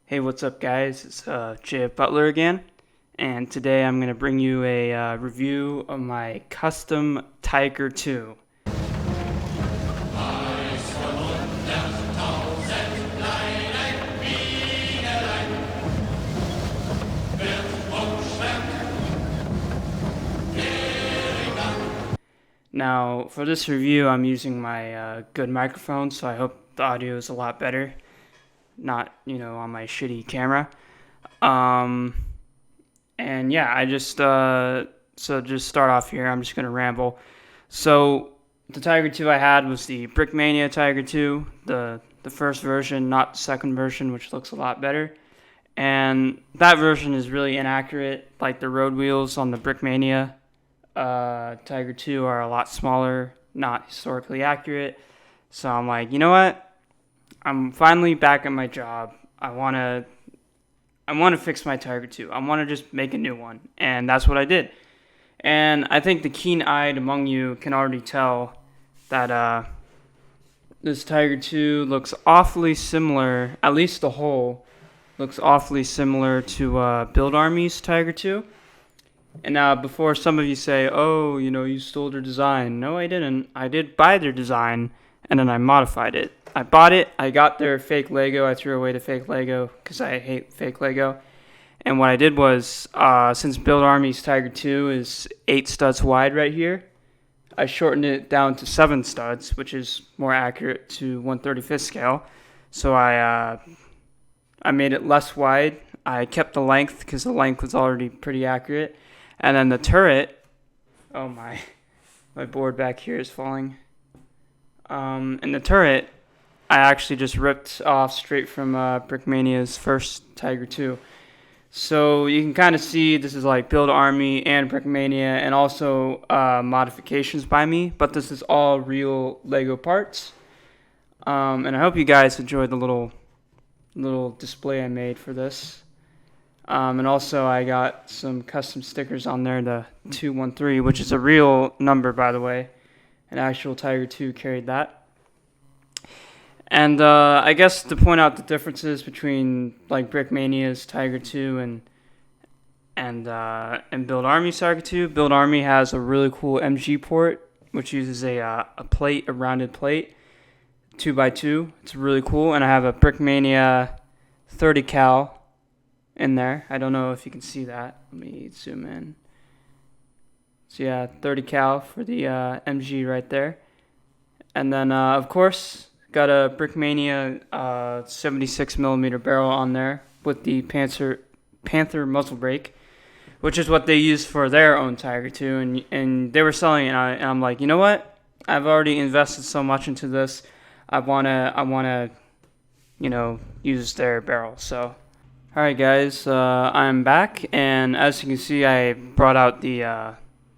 Hey, what's up, guys? It's JF Butler again, and today I'm going to bring you a review of my custom Tiger 2. Now, for this review, I'm using my good microphone, so I hope the audio is a lot better, not, on my shitty camera. And yeah, so just start off here, I'm just going to ramble. So, the Tiger 2 I had was the Brickmania Tiger 2, the first version, not the second version, which looks a lot better. And that version is really inaccurate, like the road wheels on the Brickmania Tiger 2 are a lot smaller, not historically accurate. So I'm like, you know what? I'm finally back at my job. I want to fix my Tiger 2. I want to just make a new one. And that's what I did. And I think the keen-eyed among you can already tell that this Tiger 2 looks awfully similar, at least the whole looks awfully similar to Build Army's Tiger 2. And now, before some of you say, oh, you stole their design. No, I didn't. I did buy their design, and then I modified it. I bought it. I got their fake Lego. I threw away the fake Lego because I hate fake Lego. And what I did was, since Build Army's Tiger 2 is 8 studs wide right here, I shortened it down to 7 studs, which is more accurate to 1/35 scale. So I made it less wide. I kept the length because the length was already pretty accurate. And then the turret, oh my board back here is falling. And the turret, I actually just ripped off straight from Brickmania's first Tiger 2. So you can kind of see this is like Build Army and Brickmania and also modifications by me. But this is all real Lego parts. And I hope you guys enjoyed the little display I made for this. And also I got some custom stickers on there, the 213, which is a real number, by the way. An actual Tiger 2 carried that. And I guess to point out the differences between like Brickmania's Tiger 2 and Build Army's Tiger 2. Build Army has a really cool MG port, which uses a rounded plate, 2x2. It's really cool. And I have a Brickmania 30 cal in there. I don't know if you can see that. Let me zoom in. So yeah, 30 cal for the MG right there. And then of course got a Brickmania 76 millimeter barrel on there with the Panther muzzle brake, which is what they use for their own Tiger 2. And they were selling it, and I'm like, you know what? I've already invested so much into this. I wanna use their barrel. So. Alright guys, I'm back, and as you can see, I brought out the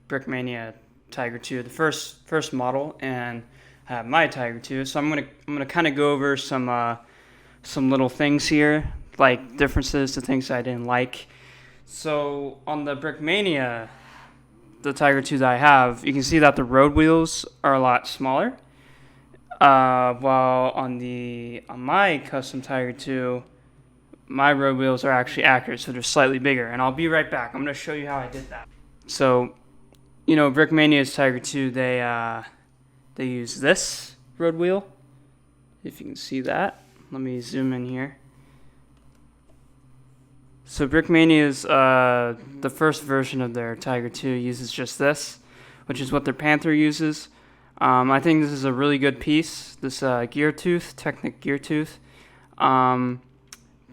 Brickmania Tiger 2, the first model, and I have my Tiger 2. So I'm gonna kind of go over some little things here, like differences to things I didn't like. So on the Brickmania, the Tiger 2 that I have, you can see that the road wheels are a lot smaller, while on my custom Tiger 2. My road wheels are actually accurate, so they're slightly bigger. And I'll be right back. I'm going to show you how I did that. So, Brickmania's Tiger 2, they use this road wheel. If you can see that. Let me zoom in here. So Brickmania's, the first version of their Tiger 2 uses just this, which is what their Panther uses. I think this is a really good piece, this gear tooth, Technic gear tooth.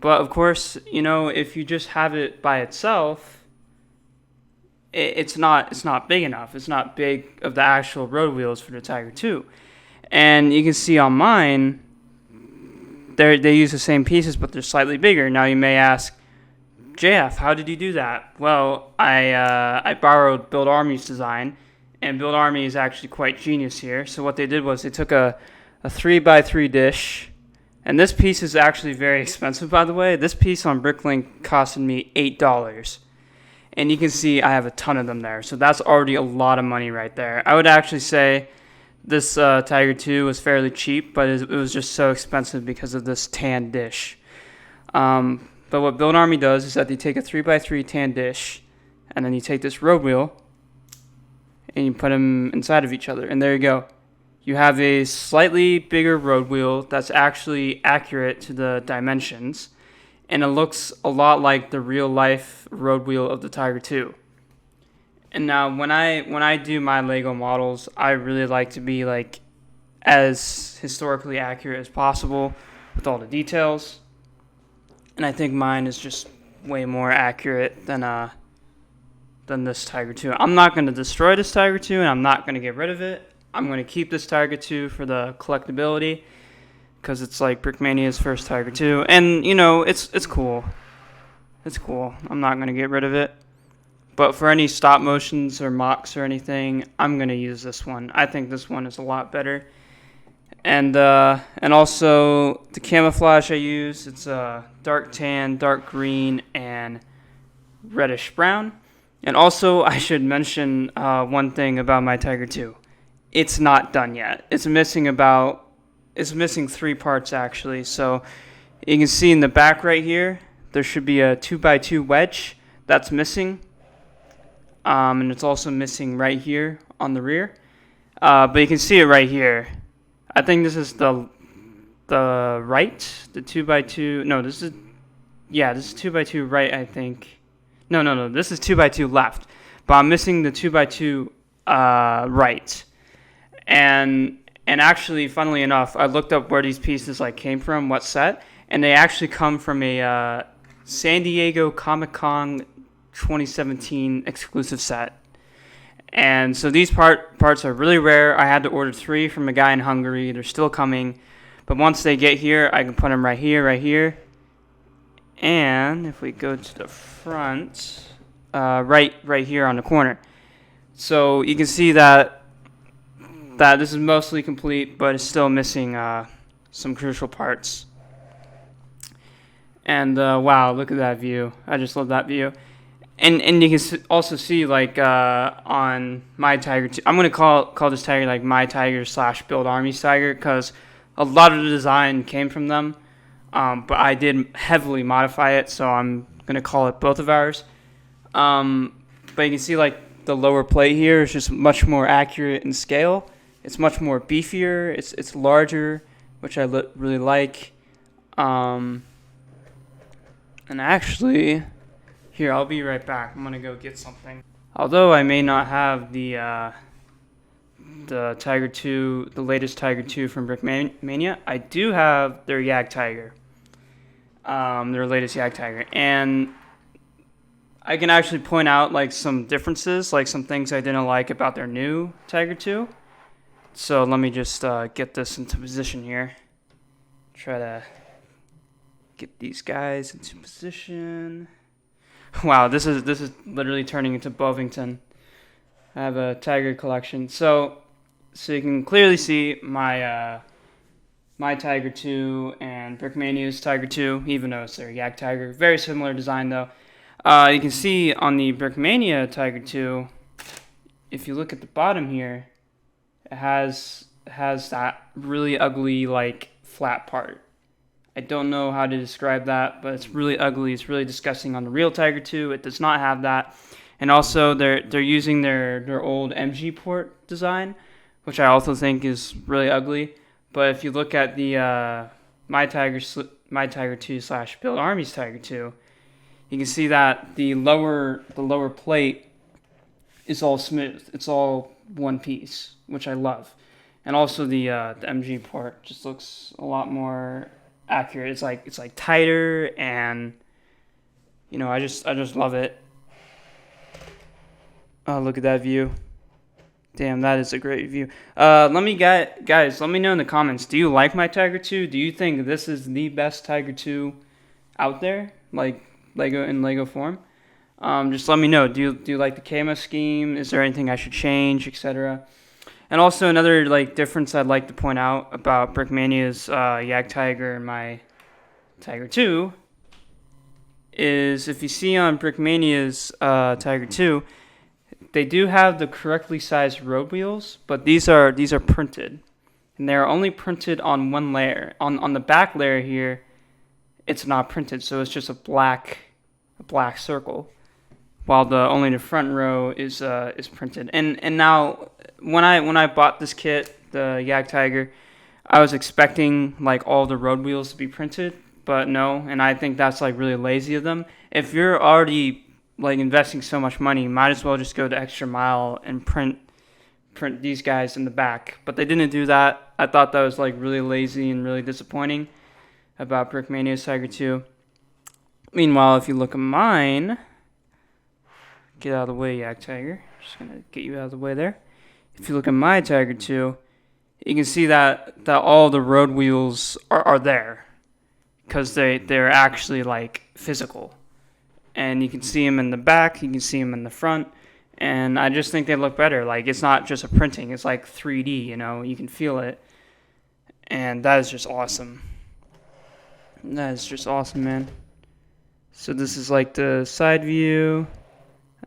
But of course, if you just have it by itself, it's not big enough. It's not big of the actual road wheels for the Tiger 2. And you can see on mine, they use the same pieces, but they're slightly bigger. Now you may ask, JF, how did you do that? Well, I borrowed Build Army's design, and Build Army is actually quite genius here. So what they did was they took a 3x3 dish. And this piece is actually very expensive, by the way. This piece on Bricklink costed me $8. And you can see I have a ton of them there. So that's already a lot of money right there. I would actually say this Tiger 2 was fairly cheap, but it was just so expensive because of this tan dish. But what Build Army does is that they take a 3x3 tan dish, and then you take this road wheel, and you put them inside of each other, and there you go. You have a slightly bigger road wheel that's actually accurate to the dimensions, and it looks a lot like the real life road wheel of the Tiger II. And now when I do my Lego models, I really like to be like as historically accurate as possible with all the details. And I think mine is just way more accurate than this Tiger II. I'm not going to destroy this Tiger II, and I'm not going to get rid of it. I'm going to keep this Tiger II for the collectability, because it's like Brickmania's first Tiger II. And, you know, it's cool. It's cool. I'm not going to get rid of it. But for any stop motions or mocks or anything, I'm going to use this one. I think this one is a lot better. And also the camouflage I use, it's dark tan, dark green, and reddish brown. And also I should mention one thing about my Tiger II. It's not done yet. It's missing 3 parts actually. So you can see in the back right here, there should be a 2x2 wedge that's missing. And it's also missing right here on the rear. But you can see it right here. I think this is the right, the 2x2. No, this is 2x2 right, I think. No, this is 2x2 left. But I'm missing the 2x2 right. And actually, funnily enough, I looked up where these pieces like came from, what set, and they actually come from a San Diego Comic-Con 2017 exclusive set. And so these parts are really rare. I had to order 3 from a guy in Hungary. They're still coming. But once they get here, I can put them right here. And if we go to the front, right here on the corner. So you can see that this is mostly complete, but it's still missing some crucial parts. And wow, look at that view. I just love that view. And you can also see like on my Tiger 2, I'm gonna call this Tiger like my Tiger / Build Army's Tiger, because a lot of the design came from them, but I did heavily modify it, so I'm gonna call it both of ours. But you can see like the lower plate here is just much more accurate in scale. It's much more beefier. It's larger, which I really like. And actually, here, I'll be right back. I'm gonna go get something. Although I may not have the Tiger 2, the latest Tiger 2 from Brickmania, I do have their Yag Tiger, their latest Yag Tiger, and I can actually point out like some differences, like some things I didn't like about their new Tiger 2. So let me just get this into position here. Try to get these guys into position. Wow, this is literally turning into Bovington. I have a Tiger collection. So you can clearly see my my Tiger 2 and Brickmania's Tiger 2, even though it's their Yag Tiger. Very similar design though. You can see on the Brickmania Tiger 2, if you look at the bottom here, it has that really ugly like flat part. I don't know how to describe that, but it's really ugly. It's really disgusting on the real Tiger 2. It does not have that. And also they're using their old MG port design, which I also think is really ugly. But if you look at the my Tiger 2 / Build Army's Tiger 2, you can see that the lower plate is all smooth. It's all one piece, which I love. And also the MG port just looks a lot more accurate. It's like tighter, and you know, I just love it. Oh, look at that view. Damn, that is a great view. Guys, let me know in the comments, do you like my Tiger 2? Do you think this is the best Tiger 2 out there, like Lego form? Just let me know. Do you like the camo scheme? Is there anything I should change, etc.? And also another like difference I'd like to point out about Brickmania's Yag Tiger and my Tiger 2 is, if you see on Brickmania's Tiger 2, they do have the correctly sized road wheels, but these are printed, and they are only printed on one layer. On the back layer here, it's not printed, so it's just a black circle, while only the front row is printed. And now when I bought this kit, the Jagdtiger, I was expecting like all the road wheels to be printed, but no, and I think that's like really lazy of them. If you're already like investing so much money, you might as well just go the extra mile and print these guys in the back. But they didn't do that. I thought that was like really lazy and really disappointing about Brickmania's Tiger 2. Meanwhile, if you look at mine, get out of the way, Jagdtiger. Just gonna get you out of the way there. If you look at my Tiger 2, you can see that all the road wheels are there, because they're actually like physical, and you can see them in the back, you can see them in the front, and I just think they look better. Like, it's not just a printing, it's like 3D, you can feel it, and that is just awesome. That is just awesome, man. So this is like the side view,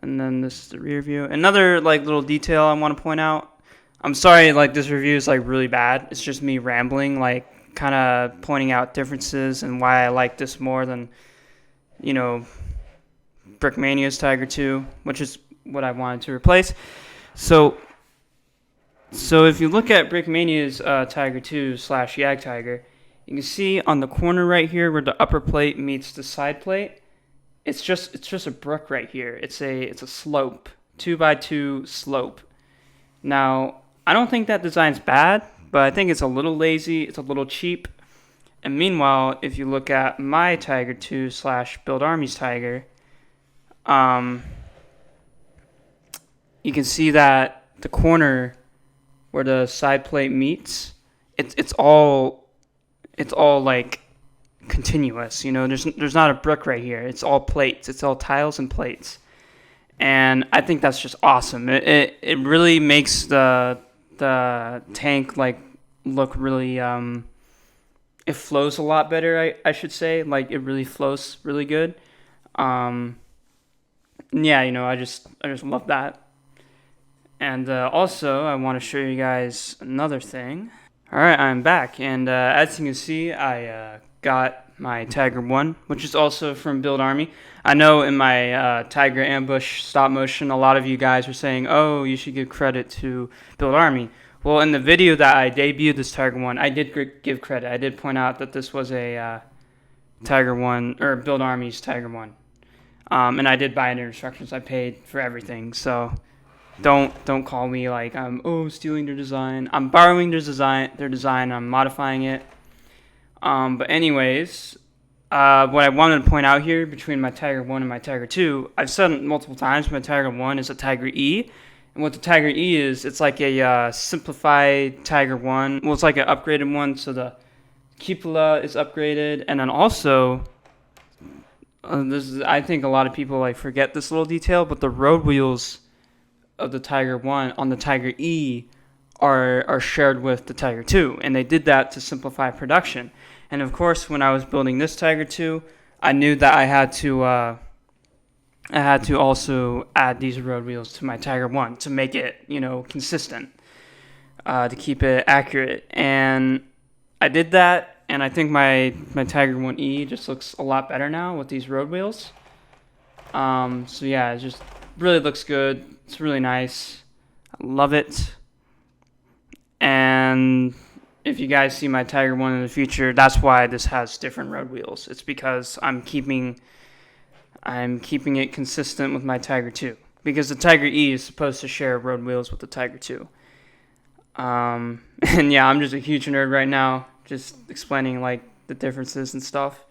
and then this is the rear view. Another like little detail I want to point out. I'm sorry, like, this review is like really bad. It's just me rambling, like kind of pointing out differences and why I like this more than, Brickmania's Tiger 2, which is what I wanted to replace. So if you look at Brickmania's Tiger 2 / Jagdtiger, you can see on the corner right here where the upper plate meets the side plate, it's just a brook right here. It's a slope, 2x2 slope. Now, I don't think that design's bad, but I think it's a little lazy, it's a little cheap. And meanwhile, if you look at my Tiger 2 / Build Armies Tiger, you can see that the corner where the side plate meets, it's all like continuous. There's not a brick right here. It's all plates. It's all tiles and plates. And I think that's just awesome. It really makes the tank like look really it flows a lot better, I should say. Like, it really flows really good. Yeah, I just love that. And also, I want to show you guys another thing. All right, I'm back, and as you can see, I got my Tiger 1, which is also from Build Army. I know in my Tiger Ambush stop motion, a lot of you guys were saying, oh, you should give credit to Build Army. Well, in the video that I debuted this Tiger 1, I did give credit. I did point out that this was a Tiger 1, or Build Army's Tiger 1. And I did buy the instructions. I paid for everything, so don't call me like I'm stealing their design. I'm borrowing their design. I'm modifying it. But anyways, what I wanted to point out here between my Tiger 1 and my Tiger 2, I've said it multiple times, my Tiger 1 is a Tiger E. And what the Tiger E is, it's like a simplified Tiger 1. Well, it's like an upgraded one, so the cupola is upgraded. And then also, I think a lot of people like forget this little detail, but the road wheels of the Tiger 1 on the Tiger E are shared with the Tiger 2, and they did that to simplify production. And of course, when I was building this Tiger 2, I knew that I had to also add these road wheels to my Tiger 1 to make it, consistent, to keep it accurate. And I did that, and I think my Tiger 1E just looks a lot better now with these road wheels. So yeah, it just really looks good. It's really nice. I love it. And if you guys see my Tiger 1 in the future, that's why this has different road wheels. It's because I'm keeping it consistent with my Tiger 2. Because the Tiger E is supposed to share road wheels with the Tiger 2. And yeah, I'm just a huge nerd right now, just explaining like the differences and stuff.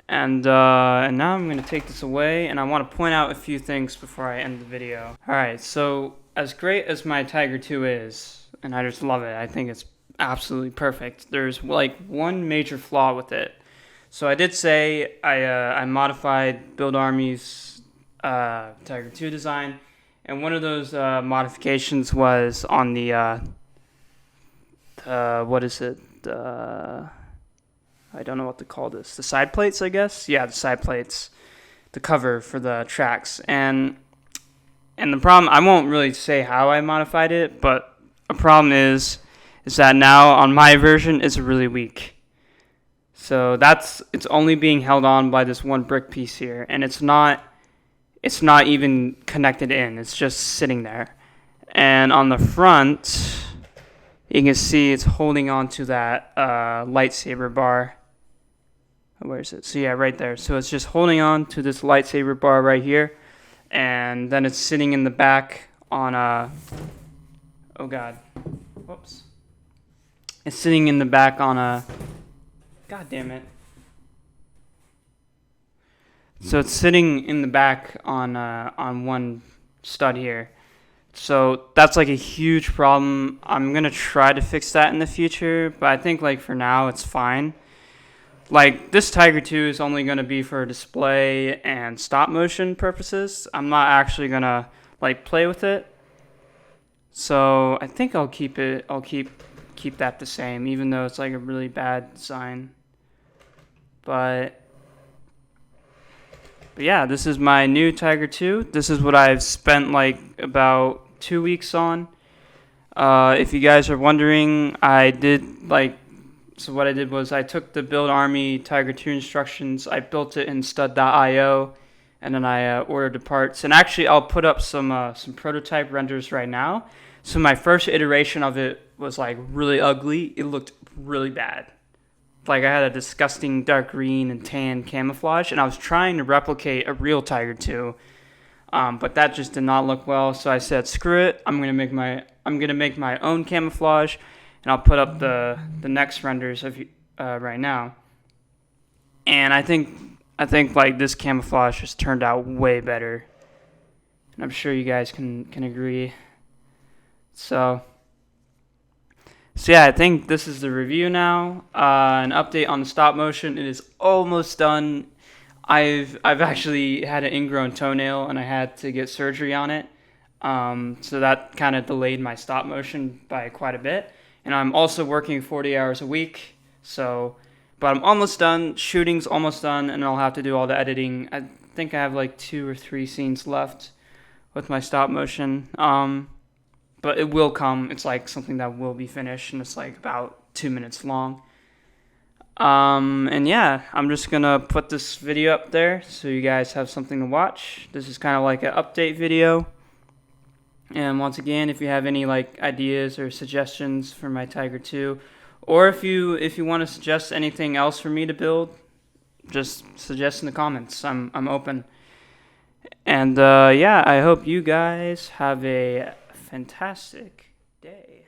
And now I'm going to take this away, and I want to point out a few things before I end the video. Alright, so as great as my Tiger 2 is, and I just love it, I think it's absolutely perfect, there's like one major flaw with it. So I did say I modified Build Army's Tiger 2 design, and one of those modifications was on the, what is it, I don't know what to call this. The side plates, I guess? Yeah, the side plates. The cover for the tracks. And the problem, I won't really say how I modified it, but a problem is that now on my version, it's really weak. So it's only being held on by this one brick piece here, and it's not even connected in. It's just sitting there. And on the front, you can see it's holding on to that lightsaber bar. Where is it? So yeah, right there. So it's just holding on to this lightsaber bar right here, and then it's sitting in the back on a. Oh God, whoops! It's sitting in the back on a. God damn it! So it's sitting in the back on one stud here. So that's like a huge problem. I'm gonna try to fix that in the future, but I think like for now it's fine. Like, this Tiger 2 is only going to be for display and stop motion purposes. I'm not actually going to, like, play with it. So, I think I'll keep that the same, even though it's, like, a really bad design. But yeah, this is my new Tiger 2. This is what I've spent, like, about 2 weeks on. If you guys are wondering, so what I did was I took the Build Army Tiger 2 instructions, I built it in stud.io, and then I ordered the parts. And actually, I'll put up some prototype renders right now. So my first iteration of it was like really ugly. It looked really bad. Like I had a disgusting dark green and tan camouflage, and I was trying to replicate a real Tiger 2, but that just did not look well. So I said, screw it. I'm gonna make my own camouflage. And I'll put up the next renders of right now. And I think like this camouflage just turned out way better. And I'm sure you guys can agree. So yeah, I think this is the review now. An update on the stop motion. It is almost done. I've actually had an ingrown toenail and I had to get surgery on it. So that kind of delayed my stop motion by quite a bit. And I'm also working 40 hours a week, but I'm almost done. Shooting's almost done, and I'll have to do all the editing. I think I have like 2 or 3 scenes left with my stop motion. But it will come. It's like something that will be finished, and it's like about 2 minutes long. And yeah, I'm just gonna put this video up there so you guys have something to watch. This is kind of like an update video. And once again, if you have any like ideas or suggestions for my Tiger 2, or if you want to suggest anything else for me to build, just suggest in the comments. I'm open. And yeah, I hope you guys have a fantastic day.